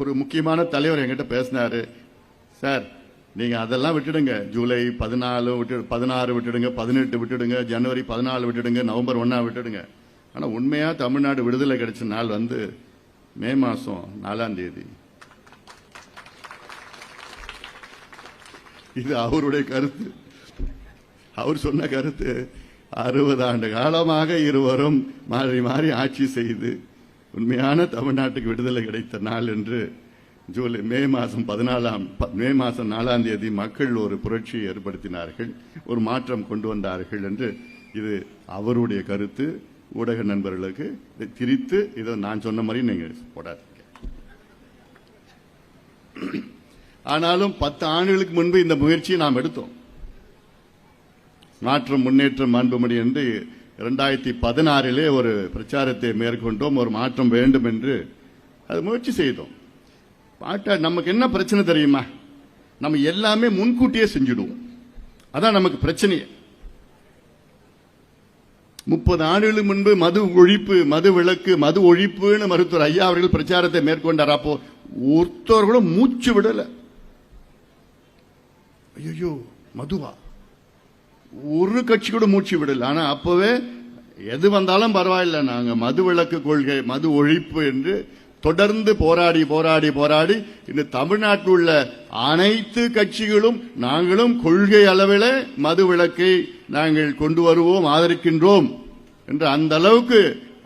ஒரு முக்கியமான தலைவர் என்கிட்ட பேசினாரு. சார், நீங்க அதெல்லாம் விட்டுடுங்க, ஜூலை 14 16 விட்டுடுங்க, 18 விட்டுடுங்க, ஜனவரி 14 விட்டுடுங்க, நவம்பர் 1 விட்டுடுங்க. ஆனா உண்மையா தமிழ்நாடு விடுதலை கிடைச்ச நாள் வந்து மே மாசம் 4ஆம் தேதி. இது அவருடைய கருத்து. அவர் சொன்ன கருத்து. 60 ஆண்டு காலமாக இருவரும் மாறி மாறி ஆட்சி செய்து உண்மையான தமிழ்நாட்டுக்கு விடுதலை கிடைத்த நாள் என்று மே மாசம் 4ஆம் தேதி மக்கள் ஒரு புரட்சியை ஏற்படுத்தினார்கள், ஒரு மாற்றம் கொண்டு வந்தார்கள் என்று இது அவருடைய கருத்து. ஊடக நண்பர்களுக்கு இதை திரித்து இதை நான் சொன்ன மாதிரி நீங்க போடாதீங்க. ஆனாலும் 10 ஆண்டுகளுக்கு முன்பு இந்த முயற்சியை நாம் எடுத்தோம். மாற்றம் முன்னேற்றம் மாண்புமணி என்று 2016 ஒரு பிரச்சாரத்தை மேற்கொண்டோம். ஒரு மாற்றம் வேண்டும் என்று அது முயற்சி செய்தோம். நமக்கு என்ன பிரச்சனை தெரியுமா? நம்ம எல்லாமே முன்கூட்டியே செஞ்சிடுவோம். அதான் நமக்கு பிரச்சனையே. 30 ஆண்டுகளுக்கு முன்பு மது ஒழிப்பு, மது விலக்கு, மது ஒழிப்புன்னு மருத்துவர் ஐயா அவர்கள் பிரச்சாரத்தை மேற்கொண்டார். அப்போ ஒருத்தர் கூட மூச்சு விடல. ஐயோ மதுவா, ஒரு கட்சி கூட மூச்சு விடல. ஆனா அப்பவே எது வந்தாலும் பரவாயில்ல, நாங்க மது விலக்கு கொள்கை, மது ஒழிப்பு என்று தொடர்ந்து போராடி போராடி போராடி இந்த தமிழ்நாட்டில் உள்ள அனைத்து கட்சிகளும் நாங்களும் கொள்கை அளவில் மது விலக்கை நாங்கள் கொண்டு வருவோம், ஆதரிக்கின்றோம் என்று அந்த அளவுக்கு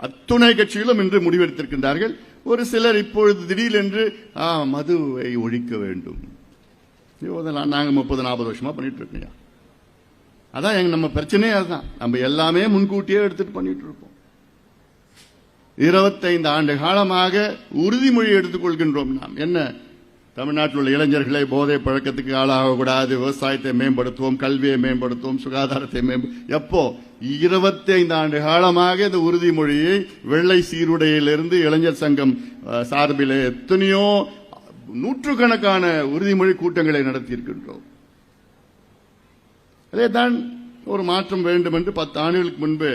அத்துணை கட்சிகளும் இன்று முடிவெடுத்திருக்கின்றார்கள். ஒரு சிலர் இப்பொழுது திடீரென்று மதுவை ஒழிக்க வேண்டும். நாங்க 30-40 வருஷமா பண்ணிட்டு இருக்கோம். அதான் நம்ம பிரச்சனையே. அதுதான் நம்ம எல்லாமே முன்கூட்டியே எடுத்துட்டு பண்ணிட்டு இருப்போம். 25 ஆண்டு காலமாக உறுதிமொழி எடுத்துக் கொள்கின்றோம். நாம் என்ன, தமிழ்நாட்டில் உள்ள இளைஞர்களை போதை பழக்கத்துக்கு ஆளாகக்கூடாது, விவசாயத்தை மேம்படுத்துவோம், கல்வியை மேம்படுத்துவோம், சுகாதாரத்தை எப்போ 25 ஆண்டு காலமாக இந்த உறுதிமொழியை வெள்ளை சீருடையிலிருந்து இளைஞர் சங்கம் சார்பில் எத்தனையோ நூற்றுக்கணக்கான உறுதிமொழி கூட்டங்களை நடத்தியிருக்கின்றோம். அதேதான் ஒரு மாற்றம் வேண்டும் என்று 10 ஆண்டுகளுக்கு முன்பு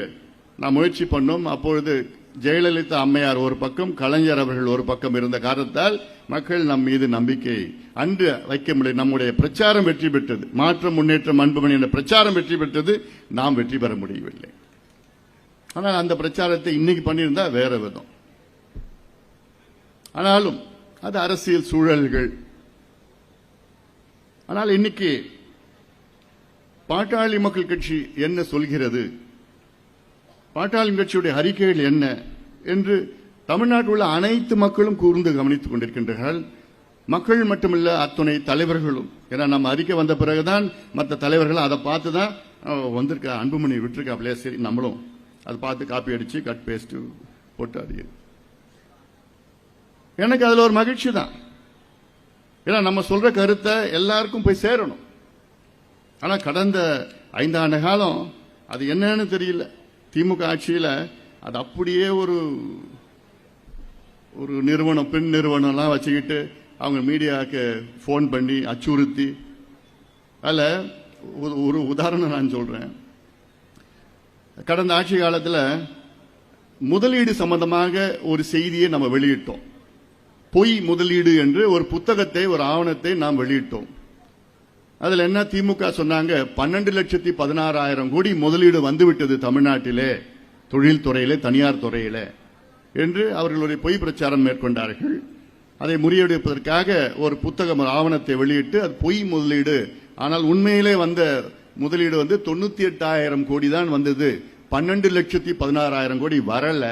நாம் முயற்சி பண்ணோம். அப்பொழுது ஜெயலலிதா அம்மையார் ஒரு பக்கம், கலைஞர் அவர்கள் ஒரு பக்கம் இருந்த காரணத்தால் மக்கள் நம் மீது நம்பிக்கை அன்று வைக்க முடியும். நம்முடைய பிரச்சாரம் வெற்றி பெற்றது. மாற்றம் முன்னேற்றம் அன்புமணி என்ற பிரச்சாரம் வெற்றி பெற்றது. நாம் வெற்றி பெற முடியவில்லை. ஆனால் அந்த பிரச்சாரத்தை இன்னைக்கு பண்ணியிருந்தா வேற விதம். ஆனாலும் அது அரசியல் சூழல்கள். ஆனால் இன்னைக்கு பாட்டாளி மக்கள் கட்சி என்ன சொல்கிறது, பாட்டாளி கட்சியுடைய அறிக்கைகள் என்ன என்று தமிழ்நாட்டில் உள்ள அனைத்து மக்களும் கூர்ந்து கவனித்துக் கொண்டிருக்கின்றார்கள். மக்கள் மட்டுமல்ல, அத்துணை தலைவர்களும். ஏன்னா நம்ம அறிக்கை வந்த பிறகுதான் மற்ற தலைவர்கள் அதை பார்த்து தான் வந்திருக்க, அன்புமணி விட்டுருக்காப்லையா, சரி நம்மளும் அதை பார்த்து காப்பி அடிச்சு கட் பேஸ்ட் போட்டு அது எனக்கு அதுல ஒரு மகிழ்ச்சி தான். ஏன்னா நம்ம சொல்ற கருத்தை எல்லாருக்கும் போய் சேரணும். ஆனா கடந்த 5 ஆண்டு காலம் அது என்னன்னு தெரியல. திமுக ஆட்சியில் அது அப்படியே ஒரு நிறுவனம், பெண் நிறுவனம்லாம் வச்சுக்கிட்டு அவங்க மீடியாவுக்கு போன் பண்ணி அச்சுறுத்தி, அதில் ஒரு உதாரணம் நான் சொல்றேன். கடந்த ஆட்சி காலத்தில் முதலீடு சம்பந்தமாக ஒரு செய்தியை நம்ம வெளியிட்டோம். பொய் முதலீடு என்று ஒரு புத்தகத்தை, ஒரு ஆவணத்தை நாம் வெளியிட்டோம். அதுல என்ன, திமுக சொன்னாங்க 12,16,000 கோடி முதலீடு வந்துவிட்டது தமிழ்நாட்டிலே, தொழில்துறையிலே, தனியார் துறையிலே என்று அவர்களுடைய பொய் பிரச்சாரம் மேற்கொண்டார்கள். அதை முறியடிப்பதற்காக ஒரு புத்தகம், ஆவணத்தை வெளியிட்டு அது பொய் முதலீடு, ஆனால் உண்மையிலே வந்த முதலீடு வந்து 98,000 கோடி தான் வந்தது, 12,16,000 கோடி வரல.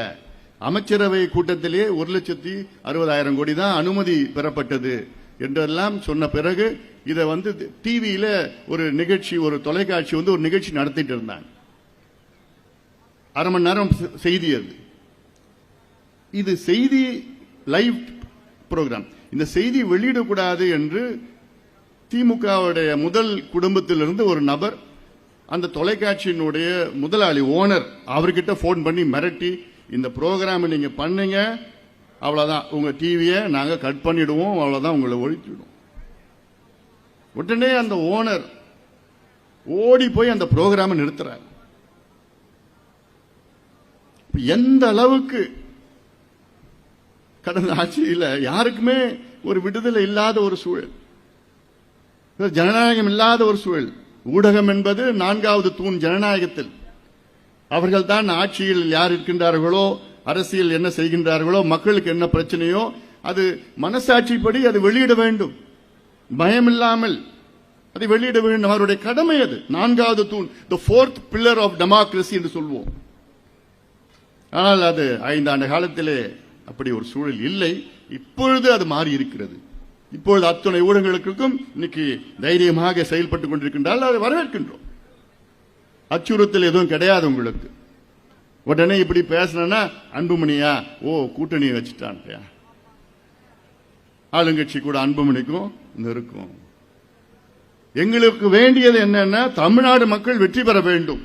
அமைச்சரவை கூட்டத்திலே 1,60,60,000 கோடி தான் அனுமதி பெறப்பட்டது என்றெல்லாம் சொன்ன பிறகு இதை வந்து டிவியில ஒரு நிகழ்ச்சி, ஒரு தொலைக்காட்சி வந்து ஒரு நிகழ்ச்சி நடத்திட்டு இருந்தாங்க. 1/2 மணி நேரம் செய்தி. அது இது செய்தி லைவ் புரோகிராம். இந்த செய்தி வெளியிடக்கூடாது என்று திமுகவுடைய முதல் குடும்பத்திலிருந்து ஒரு நபர் அந்த தொலைக்காட்சியினுடைய முதலாளி, ஓனர், அவர்கிட்ட போன் பண்ணி மிரட்டி, இந்த புரோகிராம் நீங்க பண்ணீங்க அவ்வளவுதான், உங்க டிவியை நாங்க கட் பண்ணிடுவோம், அவ்வளவுதான், உங்களை ஒழிச்சிடுவோம். உடனே அந்த ஓனர் ஓடி போய் அந்த புரோகிராமை நிறுத்துறாங்க. எந்த அளவுக்கு கடந்த ஆட்சியில் யாருக்குமே ஒரு விடுதலை இல்லாத ஒரு சூழல், ஜனநாயகம் இல்லாத ஒரு சூழல். ஊடகம் என்பது 4வது தூண் ஜனநாயகத்தில். அவர்கள் தான் ஆட்சியில் யார் இருக்கின்றார்களோ, அரசியல் என்ன செய்கின்றார்களோ, மக்களுக்கு என்ன பிரச்சனையோ அது மனசாட்சிப்படி அது வெளியிட வேண்டும், பயமில்லாமல் அதை வெளியிட வேண்டும். அவருடைய கடமை அது. 4வது தூண், the 4th pillar of democracy என்று சொல்வோம். ஆனால் அது 5 ஆண்டு காலத்திலே அப்படி ஒரு சூழல் இல்லை. இப்பொழுது அது மாறி இருக்கிறது. இப்பொழுது அத்தனை ஊடகங்களுக்கும் இன்னைக்கு தைரியமாக செயல்பட்டுக் கொண்டிருக்கின்றால் அதை வரவேற்கின்றோம். அச்சுறுத்தல் எதுவும் கிடையாது உங்களுக்கு. உடனே இப்படி பேசினா அன்புமணியா, ஓ கூட்டணி வச்சுட்டான், ஆளுங்கட்சி கூட அன்புமணிக்கும் இருக்கும். எங்களுக்கு வேண்டியது என்னன்னா தமிழ்நாடு மக்கள் வெற்றி பெற வேண்டும்.